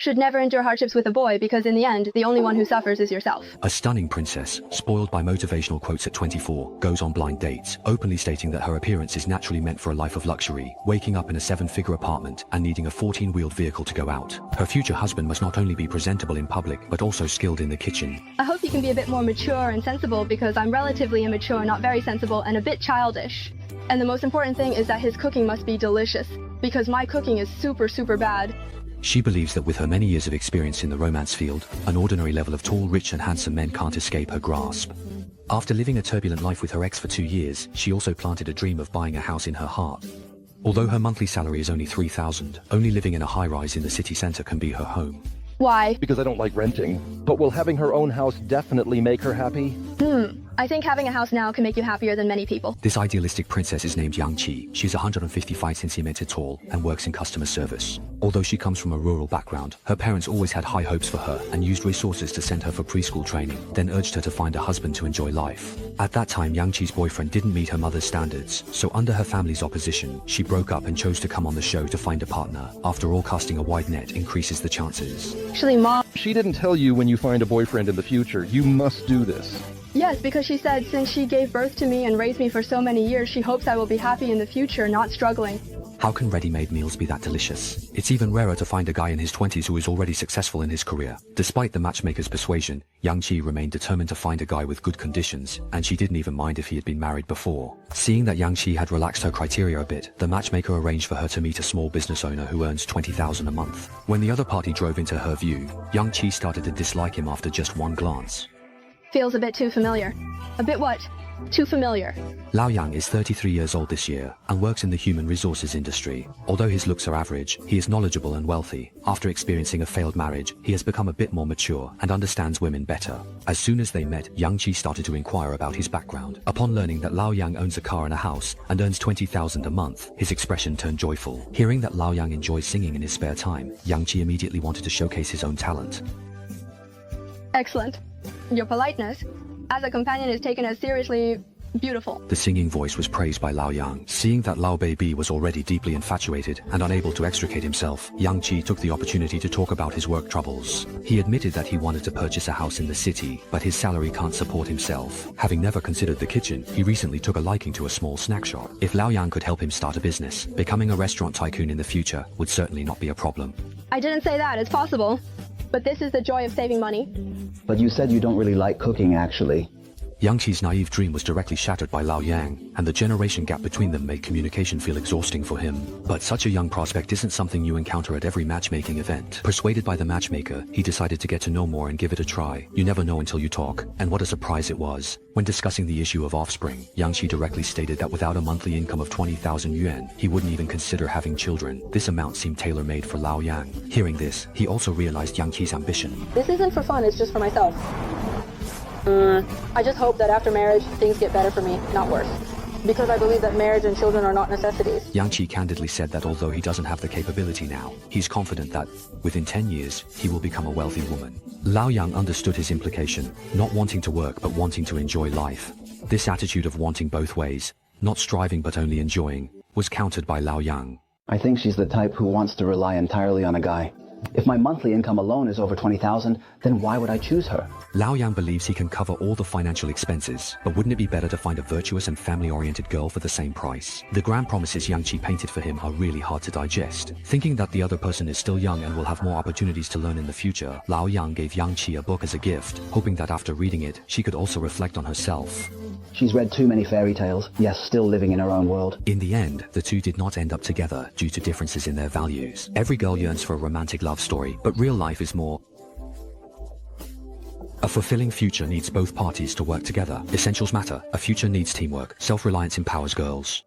should never endure hardships with a boy because in the end, the only one who suffers is yourself. A stunning princess, spoiled by motivational quotes at 24, goes on blind dates, openly stating that her appearance is naturally meant for a life of luxury, waking up in a 7-figure apartment and needing a 14-wheeled vehicle to go out. Her future husband must not only be presentable in public, but also skilled in the kitchen. I hope you can be a bit more mature and sensible because I'm relatively immature, not very sensible, and a bit childish. And the most important thing is that his cooking must be delicious, because my cooking is super bad. She believes that with her many years of experience in the romance field, an ordinary level of tall, rich and handsome men can't escape her grasp. After living a turbulent life with her ex for 2 years, she also planted a dream of buying a house in her heart. Although her monthly salary is only $3,000, only living in a high-rise in the city center can be her home. Why? Because I don't like renting. But will having her own house definitely make her happy? I think having a house now can make you happier than many people. This idealistic princess is named Yang. She's 155 centimeters tall and works in customer service. Although she comes from a rural background, her parents always had high hopes for her and used resources to send her for preschool training, then urged her to find a husband to enjoy life. At that time, Yang's boyfriend didn't meet her mother's standards, so under her family's opposition, she broke up and chose to come on the show to find a partner. After all, casting a wide net increases the chances. Actually, Mom... She didn't tell you when you find a boyfriend in the future, you must do this. Yes, because she said since she gave birth to me and raised me for so many years, she hopes I will be happy in the future, not struggling. How can ready-made meals be that delicious? It's even rarer to find a guy in his 20s who is already successful in his career. Despite the matchmaker's persuasion, Yang remained determined to find a guy with good conditions, and she didn't even mind if he had been married before. Seeing that Yang had relaxed her criteria a bit, the matchmaker arranged for her to meet a small business owner who earns $20,000 a month. When the other party drove into her view, Yang started to dislike him after just one glance. Feels a bit too familiar. A bit what? Too familiar. Lao Yang is 33 years old this year and works in the human resources industry. Although his looks are average, he is knowledgeable and wealthy. After experiencing a failed marriage, he has become a bit more mature and understands women better. As soon as they met, Yang started to inquire about his background. Upon learning that Lao Yang owns a car and a house and earns $20,000 a month, his expression turned joyful. Hearing that Lao Yang enjoys singing in his spare time, Yang immediately wanted to showcase his own talent. Excellent. Your politeness, as a companion, is taken as seriously beautiful. The singing voice was praised by Lao Yang. Seeing that Lao Baby was already deeply infatuated and unable to extricate himself, Yang took the opportunity to talk about his work troubles. He admitted that he wanted to purchase a house in the city, but his salary can't support himself. Having never considered the kitchen, he recently took a liking to a small snack shop. If Lao Yang could help him start a business, becoming a restaurant tycoon in the future would certainly not be a problem. I didn't say that, it's possible. But this is the joy of saving money. But you said you don't really like cooking, actually. Yang naive dream was directly shattered by Lao Yang, and the generation gap between them made communication feel exhausting for him. But such a young prospect isn't something you encounter at every matchmaking event. Persuaded by the matchmaker, he decided to get to know more and give it a try. You never know until you talk, and what a surprise it was. When discussing the issue of offspring, Yang directly stated that without a monthly income of 20,000 yuan, he wouldn't even consider having children. This amount seemed tailor-made for Lao Yang. Hearing this, he also realized Yang's ambition. This isn't for fun, it's just for myself. I just hope that after marriage, things get better for me, not worse. Because I believe that marriage and children are not necessities. Yang candidly said that although he doesn't have the capability now, he's confident that, within 10 years, he will become a wealthy woman. Lao Yang understood his implication, not wanting to work but wanting to enjoy life. This attitude of wanting both ways, not striving but only enjoying, was countered by Lao Yang. I think she's the type who wants to rely entirely on a guy. If my monthly income alone is over 20,000, then why would I choose her? Lao Yang believes he can cover all the financial expenses, but wouldn't it be better to find a virtuous and family-oriented girl for the same price? The grand promises Yang painted for him are really hard to digest. Thinking that the other person is still young and will have more opportunities to learn in the future, Lao Yang gave Yang a book as a gift, hoping that after reading it, she could also reflect on herself. She's read too many fairy tales, yes, still living in her own world. In the end, the two did not end up together due to differences in their values. Every girl yearns for a romantic love story, but real life is more. A fulfilling future needs both parties to work together. Essentials matter. A future needs teamwork. Self-reliance empowers girls.